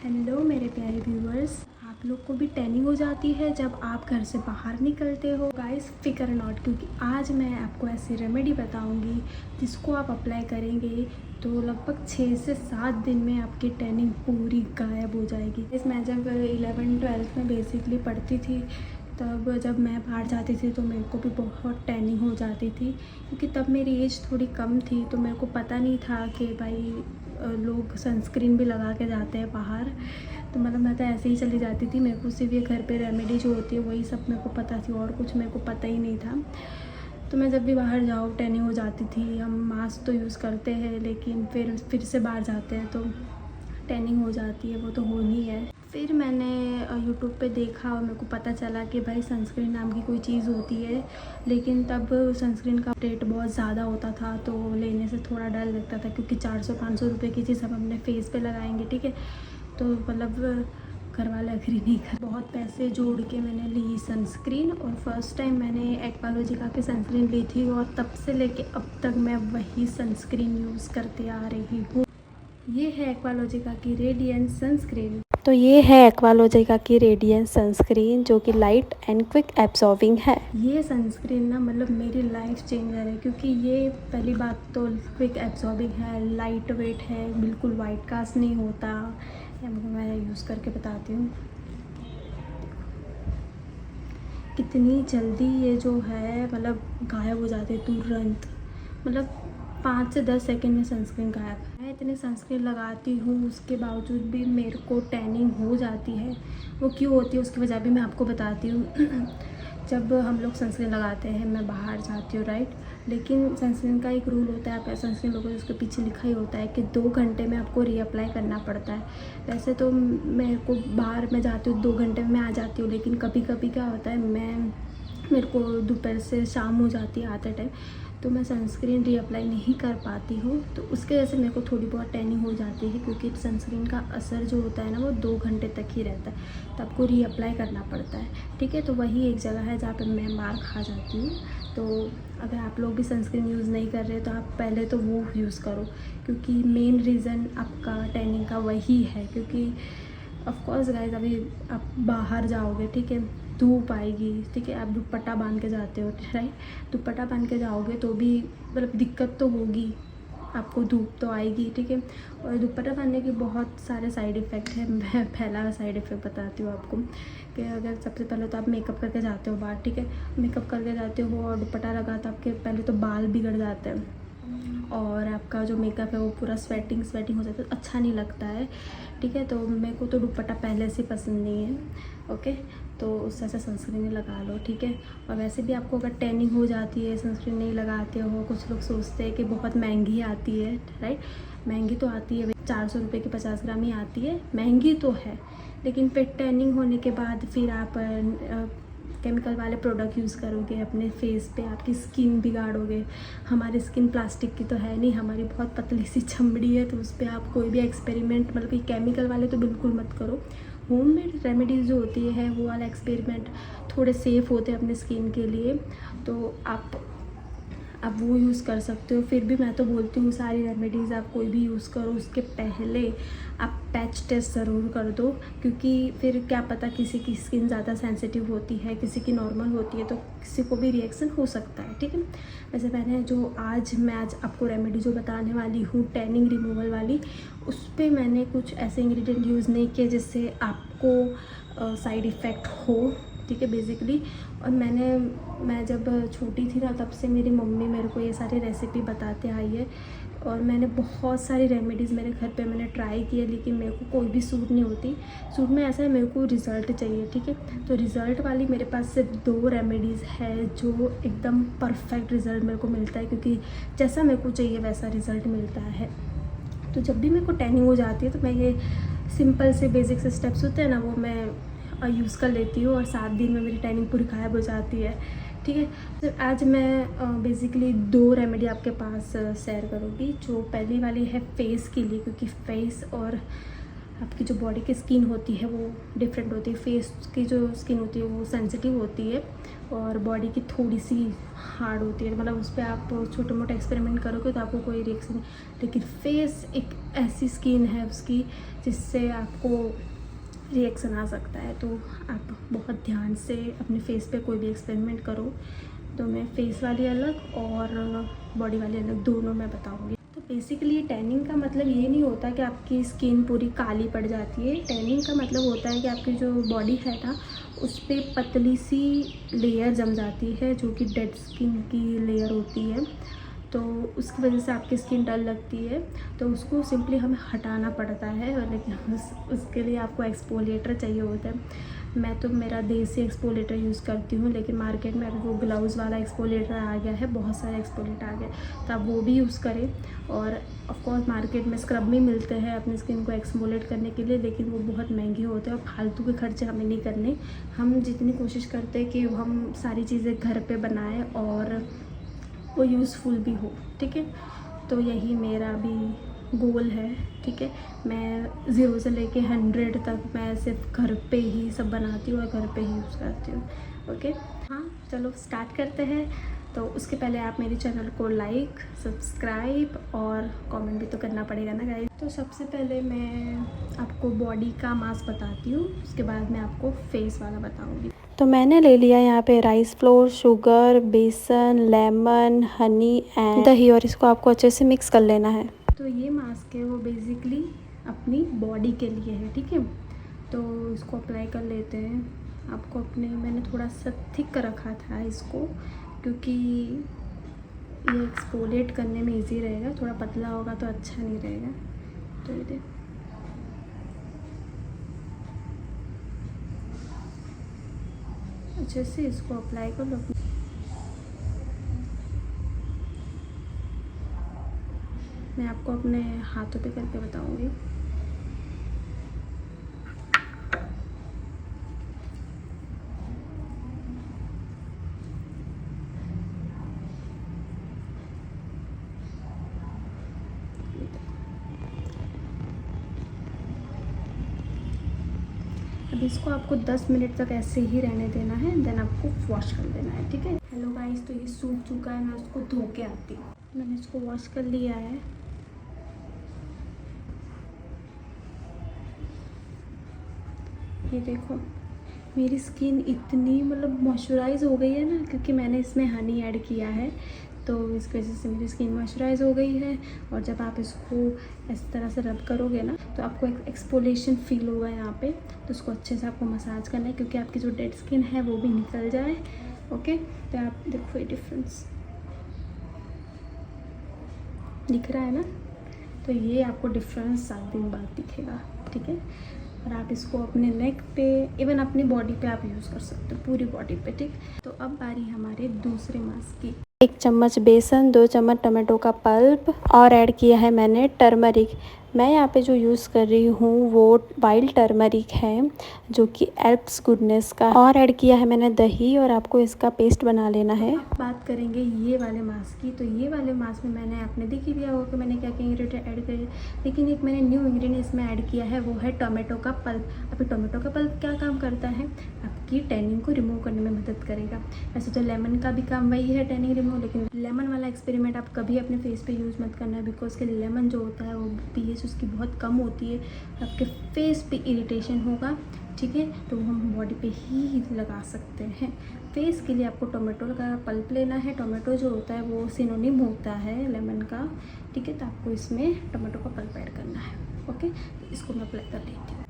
Hello मेरे प्यारे viewers, आप लोग को भी टैनिंग हो जाती है जब आप घर से बाहर निकलते हो। गाइस फिकर नॉट, क्योंकि आज मैं आपको ऐसी रेमेडी बताऊंगी जिसको आप अप्लाई करेंगे तो लगभग 6 से 7 दिन में आपकी टैनिंग पूरी गायब हो जाएगी। इस मैं जब 11th-12th में बेसिकली पढ़ती थी तब जब मैं बाहर जाती थी तो मेरे को भी बहुत टैनिंग हो जाती थी, क्योंकि तब मेरी एज थोड़ी कम थी तो मेरे को पता नहीं था कि भाई लोग सनस्क्रीन भी लगा के जाते हैं बाहर। तो मतलब मैं तो ऐसे ही चली जाती थी। मेरे को सिर्फ ये घर पे रेमेडी जो होती है वही सब मेरे को पता थी, और कुछ मेरे को पता ही नहीं था। तो मैं जब भी बाहर जाऊँ टैनिंग हो जाती थी। हम मास्क तो यूज़ करते हैं लेकिन फिर से बाहर जाते हैं तो टैनिंग हो जाती है, वो तो होनी है। फिर मैंने यूट्यूब पे देखा और मेरे को पता चला कि भाई सनस्क्रीन नाम की कोई चीज़ होती है, लेकिन तब सनस्क्रीन का रेट बहुत ज़्यादा होता था तो लेने से थोड़ा डर लगता था, क्योंकि 400-500 रुपये की चीज़ हम अपने फेस पे लगाएंगे, ठीक है। तो मतलब घर वाले एग्री नहीं कर, बहुत पैसे जोड़ के मैंने ली सनस्क्रीन। और फर्स्ट टाइम मैंने एक्वालॉजिका की सनस्क्रीन ली थी और तब से लेके अब तक मैं वही सनस्क्रीन यूज़ करते आ रही हूँ। ये है एक्वालॉजिका की रेडियंस सनस्क्रीन। तो ये है एक्वालॉजिका की रेडियंस सनस्क्रीन जो कि लाइट एंड क्विक एब्जॉर्बिंग है। ये सनस्क्रीन ना मतलब मेरी लाइफ चेंजर है, क्योंकि ये पहली बात तो क्विक एब्जॉर्बिंग है, लाइट वेट है, बिल्कुल वाइट कास्ट नहीं होता। मैं यूज़ करके बताती हूँ कितनी जल्दी ये जो है मतलब गायब हो जाती है तुरंत। मतलब 5 से 10 सेकंड में सनस्क्रीन गायब। मैं इतनी सनस्क्रीन लगाती हूँ उसके बावजूद भी मेरे को टैनिंग हो जाती है। वो क्यों होती है उसकी वजह भी मैं आपको बताती हूँ। जब हम लोग सनस्क्रीन लगाते हैं, मैं बाहर जाती हूँ राइट, लेकिन सनस्क्रीन का एक रूल होता है, आप सनस्क्रीन लोगों उसके पीछे लिखा ही होता है कि 2 घंटे में आपको रीअप्लाई करना पड़ता है। वैसे तो मेरे को बाहर मैं जाती हूँ 2 घंटे में आ जाती हूँ, लेकिन कभी कभी क्या होता है मेरे को दोपहर से शाम हो जाती है आते टाइम, तो मैं सनस्क्रीन रीअप्लाई नहीं कर पाती हूँ। तो उसके वजह से मेरे को थोड़ी बहुत टैनिंग हो जाती है, क्योंकि सनस्क्रीन का असर जो होता है ना वो 2 घंटे तक ही रहता है, तो आपको रीअप्लाई करना पड़ता है, ठीक है। तो वही एक जगह है जहाँ पे मैं मार खा जाती हूँ। तो अगर आप लोग भी सनस्क्रीन यूज़ नहीं कर रहे तो आप पहले तो वो यूज़ करो, क्योंकि मेन रीज़न आपका टैनिंग का वही है। क्योंकि ऑफकोर्स गाइज अभी आप बाहर जाओगे, ठीक है, धूप आएगी, ठीक है, आप दुपट्टा बांध के जाते हो राइट, दुपट्टा बांध के जाओगे तो भी मतलब दिक्कत तो होगी, आपको धूप तो आएगी, ठीक है। और दुपट्टा बांधने के बहुत सारे साइड इफ़ेक्ट हैं। मैं पहला साइड इफ़ेक्ट बताती हूँ आपको कि अगर सबसे पहले तो आप मेकअप करके जाते हो बाहर, ठीक है, मेकअप करके जाते हो और दुपट्टा लगा तो आपके पहले तो बाल बिगड़ जाते हैं और आपका जो मेकअप है वो पूरा स्वेटिंग हो जाता है, अच्छा नहीं लगता है, ठीक है। तो मेरे को तो दुपट्टा पहले से पसंद नहीं है, ओके। तो उससे अच्छा सनस्क्रीन लगा लो, ठीक है। और वैसे भी आपको अगर टैनिंग हो जाती है सनस्क्रीन नहीं लगाते हो, कुछ लोग सोचते हैं कि बहुत महंगी आती है राइट, महंगी तो आती है, 400 रुपये की 50 ग्राम ही आती है, महंगी तो है, लेकिन फिर टैनिंग होने के बाद फिर आप केमिकल वाले प्रोडक्ट यूज़ करोगे अपने फेस पे, आपकी स्किन बिगाड़ोगे। हमारी स्किन प्लास्टिक की तो है नहीं, हमारी बहुत पतली सी चमड़ी है, तो उस पर आप कोई भी एक्सपेरिमेंट मतलब कि केमिकल वाले तो बिल्कुल मत करो। होममेड रेमेडीज़ जो होती है वो वाला एक्सपेरिमेंट थोड़े सेफ़ होते हैं अपने स्किन के लिए, तो आप वो यूज़ कर सकते हो। फिर भी मैं तो बोलती हूँ सारी रेमेडीज़ आप कोई भी यूज़ करो उसके पहले आप पैच टेस्ट ज़रूर कर दो, क्योंकि फिर क्या पता किसी की स्किन ज़्यादा सेंसिटिव होती है, किसी की नॉर्मल होती है, तो किसी को भी रिएक्शन हो सकता है, ठीक है। वैसे मैंने जो मैं आज आपको रेमेडी जो बताने वाली हूँ टैनिंग रिमूवल वाली, उस पर मैंने कुछ ऐसे इंग्रेडिएंट यूज़ नहीं किए जिससे आपको साइड इफ़ेक्ट हो, ठीक है, बेसिकली। और मैं जब छोटी थी ना तब से मेरी मम्मी मेरे को ये सारी रेसिपी बताते आई है, और मैंने बहुत सारी रेमेडीज़ मेरे घर पे मैंने ट्राई की है, लेकिन मेरे को कोई भी सूट नहीं होती। सूट में ऐसा है मेरे को रिज़ल्ट चाहिए, ठीक है। तो रिज़ल्ट वाली मेरे पास सिर्फ 2 रेमेडीज़ है जो एकदम परफेक्ट रिज़ल्ट मेरे को मिलता है, क्योंकि जैसा मेरे को चाहिए वैसा रिज़ल्ट मिलता है। तो जब भी मेरे को टैनिंग हो जाती है तो मैं ये सिंपल से बेसिक से स्टेप्स होते हैं ना वो मैं यूज़ कर लेती हूँ, और 7 दिन में मेरी टैनिंग पूरी गायब हो जाती है, ठीक है। तो आज मैं बेसिकली 2 रेमेडी आपके पास शेयर करूँगी। जो पहली वाली है फेस के लिए, क्योंकि फेस और आपकी जो बॉडी की स्किन होती है वो डिफरेंट होती है। फेस की जो स्किन होती है वो सेंसिटिव होती है और बॉडी की थोड़ी सी हार्ड होती है। मतलब उस पर आप छोटे मोटे एक्सपेरिमेंट करोगे तो आपको कोई रिएक्शन नहीं, लेकिन फेस एक ऐसी स्किन है उसकी जिससे आपको रिएक्शन आ सकता है। तो आप बहुत ध्यान से अपने फेस पे कोई भी एक्सपेरिमेंट करो। तो मैं फेस वाली अलग और बॉडी वाली अलग दोनों मैं बताऊँगी। तो बेसिकली टैनिंग का मतलब ये नहीं होता कि आपकी स्किन पूरी काली पड़ जाती है। टैनिंग का मतलब होता है कि आपकी जो बॉडी है ना उस पर पतली सी लेयर जम जाती है जो कि डेड स्किन की लेयर होती है। तो उसकी वजह से आपकी स्किन डल लगती है, तो उसको सिंपली हमें हटाना पड़ता है। और लेकिन उसके लिए आपको एक्सफोलिएटर चाहिए होता है। मैं तो मेरा देसी एक्सफोलिएटर यूज़ करती हूँ, लेकिन मार्केट में अभी वो ग्लव्स वाला एक्सफोलिएटर आ गया है, बहुत सारे एक्सफोलिएटर आ गए, तो आप वो भी यूज़ करें। और ऑफ कोर्स मार्केट में स्क्रब भी मिलते हैं अपनी स्किन को एक्सफोलिएट करने के लिए, लेकिन वो बहुत महंगे होते हैं और फालतू के खर्चे हमें नहीं करने। हम जितनी कोशिश करते हैं कि हम सारी चीज़ें घर पे बनाएं और वो यूज़फुल भी हो, ठीक है। तो यही मेरा भी गोल है, ठीक है। मैं 0 से लेके 100 तक मैं सिर्फ घर पे ही सब बनाती हूँ और घर पे ही यूज़ करती हूँ, ओके। हाँ चलो स्टार्ट करते हैं। तो उसके पहले आप मेरे चैनल को लाइक, सब्सक्राइब और कमेंट भी तो करना पड़ेगा ना गाइस। तो सबसे पहले मैं आपको बॉडी का मास्क बताती हूँ, उसके बाद मैं आपको फेस वाला बताऊँगी। तो मैंने ले लिया यहाँ पे राइस फ्लोर, शुगर, बेसन, लेमन, हनी एंड दही, और इसको आपको अच्छे से मिक्स कर लेना है। तो ये मास्क है वो बेसिकली अपनी बॉडी के लिए है, ठीक है। तो इसको अप्लाई कर लेते हैं। आपको अपने, मैंने थोड़ा सा थिक रखा था इसको क्योंकि ये एक्सफोलिएट करने में इजी रहेगा। थोड़ा पतला होगा तो अच्छा नहीं रहेगा। तो ये देख, अच्छे से इसको अप्लाई कर लो। मैं आपको अपने हाथों पे करके बताऊंगी। अब इसको आपको 10 मिनट तक ऐसे ही रहने देना है, देन आपको वॉश कर देना है, ठीक है। हेलो गाइस, तो ये सूख चुका है, मैं उसको धो के आती हूँ। मैंने इसको वॉश कर लिया है। ये देखो मेरी स्किन इतनी मतलब मॉइस्चराइज हो गई है ना, क्योंकि मैंने इसमें हनी ऐड किया है, तो इस वजह से मेरी स्किन मॉइस्चराइज हो गई है। और जब आप इसको इस तरह से रब करोगे ना तो आपको एक एक्सफोलिएशन फील होगा यहाँ पे। तो उसको अच्छे से आपको मसाज करना है क्योंकि आपकी जो डेड स्किन है वो भी निकल जाए, ओके। तो आप देखो ये डिफरेंस दिख रहा है ना, तो ये आपको डिफरेंस 7 दिन बाद दिखेगा, ठीक है। और आप इसको अपने नेक पे, इवन अपनी बॉडी पे आप यूज़ कर सकते हो, पूरी बॉडी पे, ठीक। तो अब बारी हमारे दूसरे मास्क की। 1 चम्मच बेसन, 2 चम्मच टमाटो का पल्प और ऐड किया है मैंने टर्मरिक। मैं यहाँ पे जो यूज़ कर रही हूँ वो वाइल्ड टर्मरिक है जो कि एल्प्स गुडनेस का, और ऐड किया है मैंने दही, और आपको इसका पेस्ट बना लेना है। अब बात करेंगे ये वाले मास्क की। तो ये वाले मास्क में मैंने, आपने देख ही लिया होगा कि मैंने क्या क्या इंग्रेडिएंट ऐड करे, लेकिन एक मैंने न्यू इंग्रेडिएंट इसमें ऐड किया है, वो है टोमेटो का पल्प। अभी टोमेटो का पल्प क्या काम करता है, आपकी टैनिंग को रिमूव करने में मदद करेगा। वैसे तो लेमन का भी काम वही है, टैनिंग रिमूव, लेकिन लेमन वाला एक्सपेरिमेंट आप कभी अपने फेस पे यूज़ मत करना, बिकॉज के लेमन जो होता है वो पीएच उसकी बहुत कम होती है, आपके फेस पे इरिटेशन होगा, ठीक है। तो हम बॉडी पे ही लगा सकते हैं। फेस के लिए आपको टोमेटो का पल्प लेना है। टोमेटो जो होता है वो सिनोनिम होता है लेमन का, ठीक है। तो आपको इसमें टोमेटो का पल्प ऐड करना है, ओके। तो इसको मैं अप्लाई कर लेती हूँ।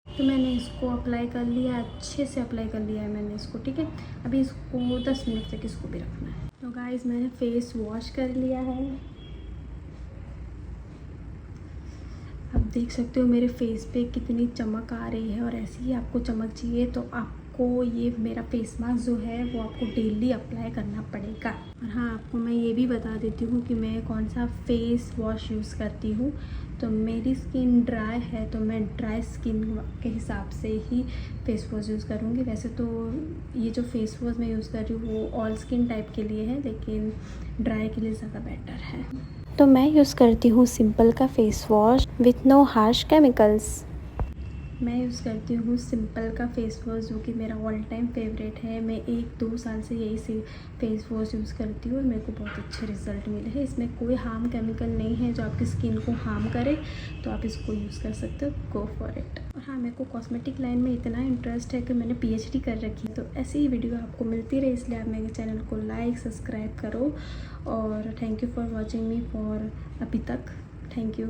तो मैंने इसको अप्लाई कर लिया, अच्छे से अप्लाई कर लिया है मैंने इसको, ठीक है। अभी इसको 10 मिनट तक इसको भी रखना है। तो गाइस मैंने फेस वॉश कर लिया है। आप देख सकते हो मेरे फेस पे कितनी चमक आ रही है, और ऐसी ही आपको चमक चाहिए तो आपको आपको ये मेरा फेस मास्क जो है वो आपको डेली अप्लाई करना पड़ेगा। और हाँ, आपको मैं ये भी बता देती हूँ कि मैं कौन सा फेस वॉश यूज़ करती हूँ। तो मेरी स्किन ड्राई है तो मैं ड्राई स्किन के हिसाब से ही फेस वॉश यूज़ करूँगी। वैसे तो ये जो फेस वॉश मैं यूज़ कर रही हूँ वो ऑल स्किन टाइप के लिए है, लेकिन ड्राई के लिए ज़्यादा बेटर है। तो मैं यूज़ करती हूँ सिंपल का face wash with no harsh chemicals. मैं यूज़ करती हूँ सिंपल का फेस वॉश जो कि मेरा ऑल टाइम फेवरेट है। मैं 1-2 साल से यही से फेस वॉश यूज़ करती हूँ और मेरे को बहुत अच्छे रिज़ल्ट मिले हैं। इसमें कोई हार्म केमिकल नहीं है जो आपकी स्किन को हार्म करे, तो आप इसको यूज़ कर सकते हो, गो फॉर इट। और हाँ, मेरे को कॉस्मेटिक लाइन में इतना इंटरेस्ट है कि मैंने PhD कर रखी है। तो ऐसी ही वीडियो आपको मिलती रहे, इसलिए आप मेरे चैनल को लाइक सब्सक्राइब करो। और thank you for watching me for अभी तक। Thank you.